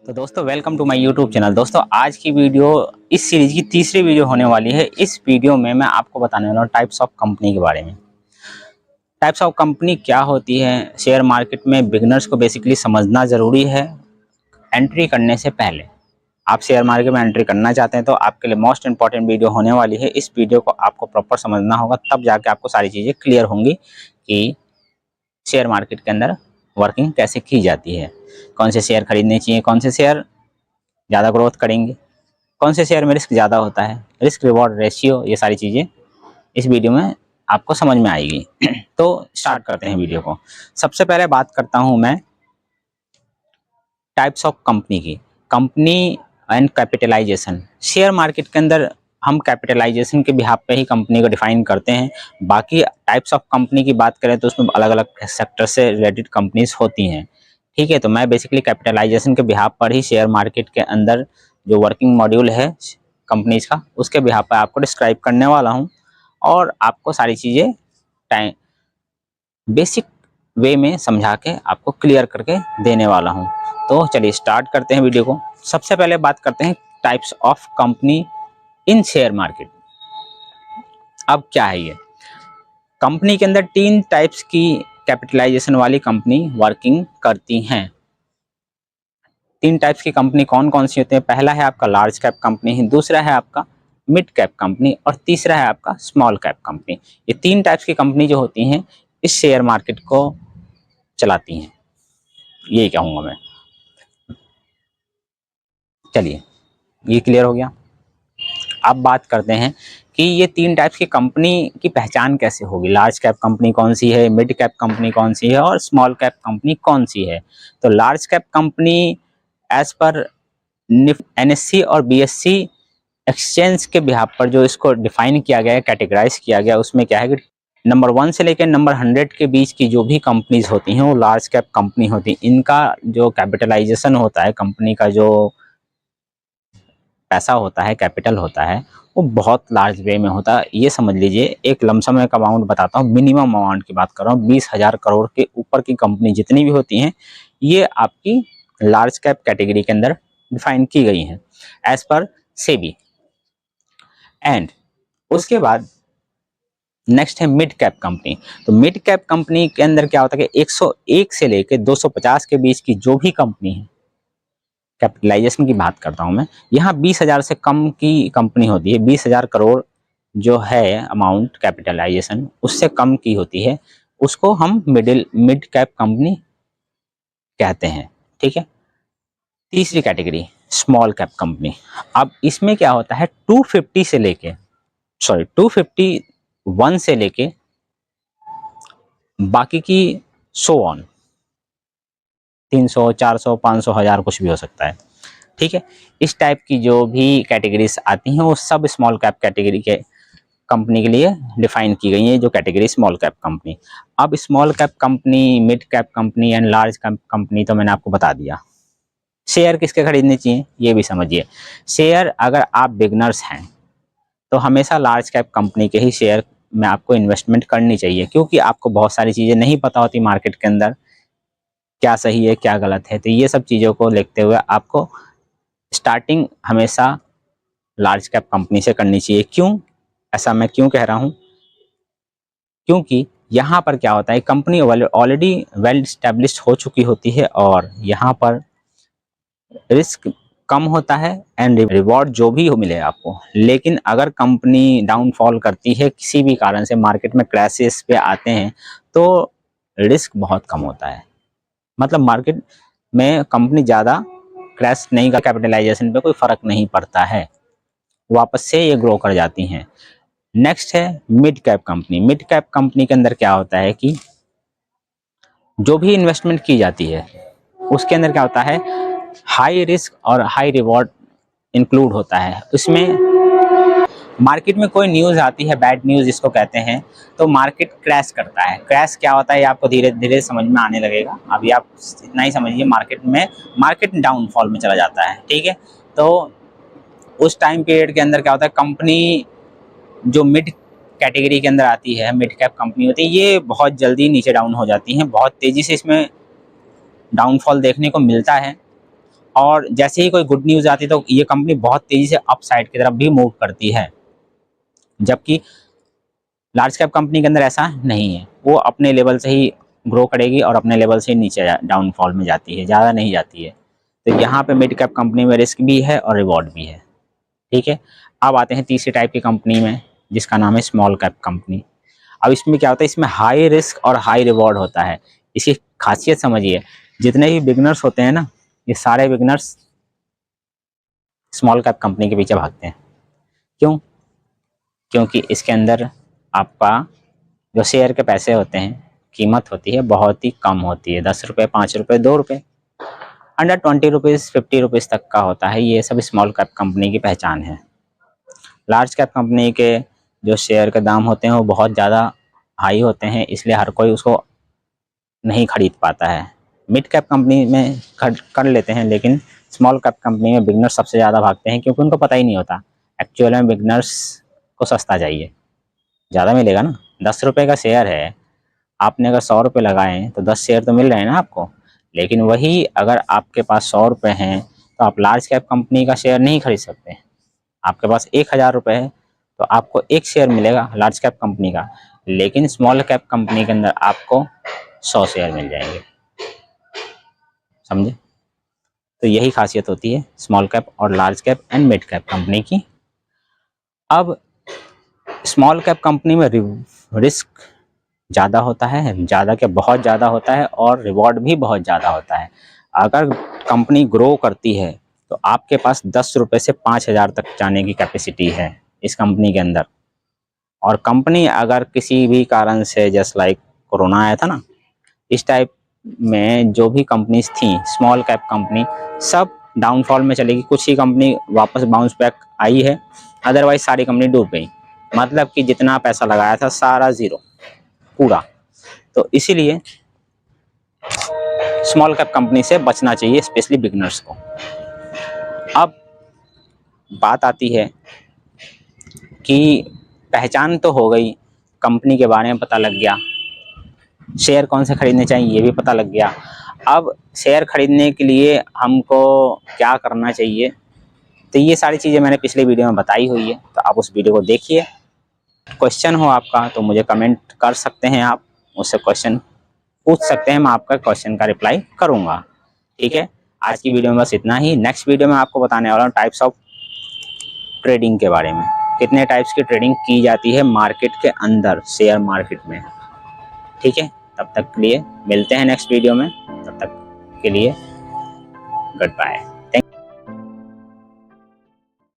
तो दोस्तों welcome to my YouTube channel. दोस्तों आज की वीडियो इस सीरीज की तीसरी वीडियो होने वाली है। इस वीडियो में मैं आपको बताने वाला हूँ टाइप्स ऑफ कंपनी के बारे में। टाइप्स ऑफ कंपनी क्या होती है, शेयर मार्केट में बिगिनर्स को बेसिकली समझना ज़रूरी है। एंट्री करने से पहले आप शेयर मार्केट में एंट्री करना चाहते हैं तो आपके लिए मोस्ट इंपॉर्टेंट वीडियो होने वाली है। इस वीडियो को आपको प्रॉपर समझना होगा, तब जाके आपको सारी चीज़ें क्लियर होंगी कि शेयर मार्केट के अंदर वर्किंग कैसे की जाती है, कौन से शेयर खरीदने चाहिए, कौन से शेयर ज़्यादा ग्रोथ करेंगे, कौन से शेयर में रिस्क ज़्यादा होता है, रिस्क रिवॉर्ड रेशियो, ये सारी चीज़ें इस वीडियो में आपको समझ में आएगी। तो स्टार्ट करते हैं वीडियो को। सबसे पहले बात करता हूं मैं टाइप्स ऑफ कंपनी की। Company and capitalization. Share market के अंदर हम कैपिटलाइजेशन के बिहाफ पे ही कंपनी को डिफाइन करते हैं। बाकी टाइप्स ऑफ कंपनी की बात करें तो उसमें अलग अलग सेक्टर से रिलेटेड कंपनीज होती हैं। ठीक है, तो मैं बेसिकली कैपिटलाइजेशन के बिहाफ पर ही शेयर मार्केट के अंदर जो वर्किंग मॉड्यूल है कंपनीज का, उसके बिहाफ पर आपको डिस्क्राइब करने वाला हूँ और आपको सारी चीज़ें टाइम बेसिक वे में समझा के आपको क्लियर करके देने वाला हूँ। तो चलिए स्टार्ट करते हैं वीडियो को। सबसे पहले बात करते हैं types of company in share market. अब क्या है ये, कंपनी के अंदर तीन टाइप्स की कैपिटलाइजेशन वाली कंपनी वर्किंग करती हैं। तीन टाइप्स की कंपनी कौन कौन सी होती है? पहला है आपका लार्ज कैप कंपनी, दूसरा है आपका मिड कैप कंपनी और तीसरा है आपका स्मॉल कैप कंपनी। ये तीन टाइप्स की कंपनी जो होती हैं इस शेयर मार्केट को चलाती हैं, यही कहूँगा मैं। चलिए ये क्लियर हो गया। अब बात करते हैं कि ये तीन टाइप्स की कंपनी की पहचान कैसे होगी। लार्ज कैप कंपनी कौन सी है, मिड कैप कंपनी कौन सी है और स्मॉल कैप कंपनी कौन सी है। तो large cap company as per और बीएससी एक्सचेंज के बिहाफ पर जो इसको डिफाइन किया गया है, कैटेगराइज किया गया, उसमें क्या है कि नंबर 1 से लेकर नंबर 100 के बीच की जो भी कंपनीज होती हैं वो लार्ज कैप कंपनी होती हैं। इनका जो कैपिटलाइजेशन होता है, कंपनी का जो पैसा होता है, कैपिटल होता है, वो बहुत लार्ज वे में होता है। ये समझ लीजिए, एक लमसम एक अमाउंट बताता हूँ, मिनिमम अमाउंट की बात कर रहा हूँ, 20,000 करोड़ के ऊपर की कंपनी जितनी भी होती हैं ये आपकी लार्ज कैप कैटेगरी के अंदर डिफाइन की गई हैं एज पर सेबी। एंड उसके बाद नेक्स्ट है मिड कैप कंपनी। तो मिड कैप कंपनी के अंदर क्या होता है कि 101 से लेकर 250 के बीच की जो भी कंपनी है, कैपिटलाइजेशन की बात करता हूं मैं, यहाँ 20,000 से कम की कंपनी होती है। 20,000 करोड़ जो है अमाउंट कैपिटलाइजेशन, उससे कम की होती है, उसको हम मिड कैप कंपनी कहते हैं। ठीक है। तीसरी कैटेगरी स्मॉल कैप कंपनी। अब इसमें क्या होता है, 251 से लेके बाकी की सो ऑन 300, 400, 500, 1000 कुछ भी हो सकता है। ठीक है। इस टाइप की जो भी कैटेगरीज आती हैं वो सब स्मॉल कैप कैटेगरी के कंपनी के लिए डिफाइन की गई है, जो कैटेगरी स्मॉल कैप कंपनी। अब small cap company, mid cap company and large cap company तो मैंने आपको बता दिया। शेयर किसके खरीदने चाहिए ये भी समझिए। शेयर अगर आप बिगनर्स हैं तो हमेशा लार्ज कैप कंपनी के ही शेयर में आपको इन्वेस्टमेंट करनी चाहिए, क्योंकि आपको बहुत सारी चीज़ें नहीं पता होती मार्केट के अंदर, क्या सही है क्या गलत है। तो ये सब चीज़ों को देखते हुए आपको स्टार्टिंग हमेशा लार्ज कैप कंपनी से करनी चाहिए। क्यों ऐसा मैं क्यों कह रहा हूँ, क्योंकि यहाँ पर क्या होता है, कंपनी ऑलरेडी वेल स्टैब्लिश्ड हो चुकी होती है और यहाँ पर रिस्क कम होता है एंड रिवॉर्ड जो भी हो मिले आपको। लेकिन अगर कंपनी डाउनफॉल करती है किसी भी कारण से, मार्केट में क्रैशेस पे आते हैं, तो रिस्क बहुत कम होता है। मतलब मार्केट में कंपनी ज़्यादा क्रैश नहीं कर, कैपिटलाइजेशन पे कोई फ़र्क नहीं पड़ता है, वापस से ये ग्रो कर जाती हैं। नेक्स्ट है mid cap company. Mid cap company के अंदर क्या होता है कि जो भी इन्वेस्टमेंट की जाती है उसके अंदर क्या होता है, हाई रिस्क और हाई रिवॉर्ड इंक्लूड होता है। उसमें मार्केट में कोई न्यूज़ आती है, बैड न्यूज़ जिसको कहते हैं, तो मार्केट क्रैश करता है। क्रैश क्या होता है ये आपको धीरे धीरे समझ में आने लगेगा, अभी आप इतना ही समझिए। मार्केट डाउनफॉल में चला जाता है। ठीक है। तो उस टाइम पीरियड के अंदर क्या होता है, कंपनी जो मिड कैटेगरी के अंदर आती है, मिड कैप कंपनी होती है, ये बहुत जल्दी नीचे डाउन हो जाती हैं, बहुत तेज़ी से इसमें डाउनफॉल देखने को मिलता है। और जैसे ही कोई गुड न्यूज़ आती है तो ये कंपनी बहुत तेज़ी से अप साइड की तरफ भी मूव करती है, जबकि लार्ज कैप कंपनी के अंदर ऐसा नहीं है। वो अपने लेवल से ही ग्रो करेगी और अपने लेवल से नीचे डाउनफॉल में जाती है, ज़्यादा नहीं जाती है। तो यहाँ पे मिड कैप कंपनी में रिस्क भी है और रिवॉर्ड भी है। ठीक है, अब आते हैं तीसरी टाइप की कंपनी में, जिसका नाम है स्मॉल कैप कंपनी। अब इसमें क्या होता है, इसमें हाई रिस्क और हाई रिवॉर्ड होता है। इसकी खासियत समझिए, जितने भी बिगनर्स होते हैं ना, ये सारे बिगनर्स स्मॉल कैप कंपनी के पीछे भागते हैं। क्यों? क्योंकि इसके अंदर आपका जो शेयर के पैसे होते हैं, कीमत होती है बहुत ही कम होती है, 10 रुपये, 5 रुपये, 2 रुपये, अंडर 20 रुपीज़, 50 रुपीज़ तक का होता है। ये सब स्मॉल कैप कंपनी की पहचान है। लार्ज कैप कंपनी के जो शेयर के दाम होते हैं वो बहुत ज़्यादा हाई होते हैं, इसलिए हर कोई उसको नहीं खरीद पाता है। मिड कैप कंपनी में कर लेते हैं, लेकिन स्मॉल कैप कंपनी में बिगनर्स सबसे ज़्यादा भागते हैं, क्योंकि उनको पता ही नहीं होता एक्चुअल में बिगनर्स को सस्ता चाहिए, ज़्यादा मिलेगा ना। 10 रुपये का शेयर है, आपने अगर 100 रुपये लगाए हैं तो 10 शेयर तो मिल रहे हैं ना आपको। लेकिन वही अगर आपके पास 100 रुपये हैं तो आप लार्ज कैप कंपनी का शेयर नहीं खरीद सकते। आपके पास 1000 रुपये है तो आपको एक शेयर मिलेगा लार्ज कैप कंपनी का, लेकिन स्मॉल कैप कंपनी के अंदर आपको 100 शेयर मिल जाएंगे। समझे? तो यही खासियत होती है स्मॉल कैप और large cap and mid cap company की। अब स्मॉल कैप कंपनी में रिस्क ज़्यादा होता है, ज़्यादा क्या बहुत ज़्यादा होता है, और रिवॉर्ड भी बहुत ज़्यादा होता है। अगर कंपनी ग्रो करती है तो आपके पास 10 रुपये से 5000 तक जाने की कैपेसिटी है इस कंपनी के अंदर। और कंपनी अगर किसी भी कारण से, जस्ट लाइक कोरोना आया था ना, इस टाइप में जो भी कंपनीज थी स्मॉल कैप कंपनी, सब डाउनफॉल में चलेगी। कुछ ही कंपनी वापस बाउंस बैक आई है, अदरवाइज सारी कंपनी डूब गई। मतलब कि जितना पैसा लगाया था सारा ज़ीरो, पूरा। तो इसीलिए स्मॉल कैप कंपनी से बचना चाहिए, स्पेशली बिगनर्स को। अब बात आती है कि पहचान तो हो गई, कंपनी के बारे में पता लग गया, शेयर कौन से खरीदने चाहिए ये भी पता लग गया। अब शेयर खरीदने के लिए हमको क्या करना चाहिए, तो ये सारी चीज़ें मैंने पिछले वीडियो में बताई हुई है, तो आप उस वीडियो को देखिए। क्वेश्चन हो आपका तो मुझे कमेंट कर सकते हैं, आप मुझसे क्वेश्चन पूछ सकते हैं, मैं आपका क्वेश्चन का रिप्लाई करूँगा। ठीक है, आज की वीडियो में बस इतना ही। नेक्स्ट वीडियो में आपको बताने वाला हूँ टाइप्स ऑफ ट्रेडिंग के बारे में, कितने टाइप्स की ट्रेडिंग की जाती है मार्केट के अंदर, शेयर मार्केट में। ठीक है, तब तक के लिए मिलते हैं नेक्स्ट वीडियो में, तब तक के लिए गुड बाय।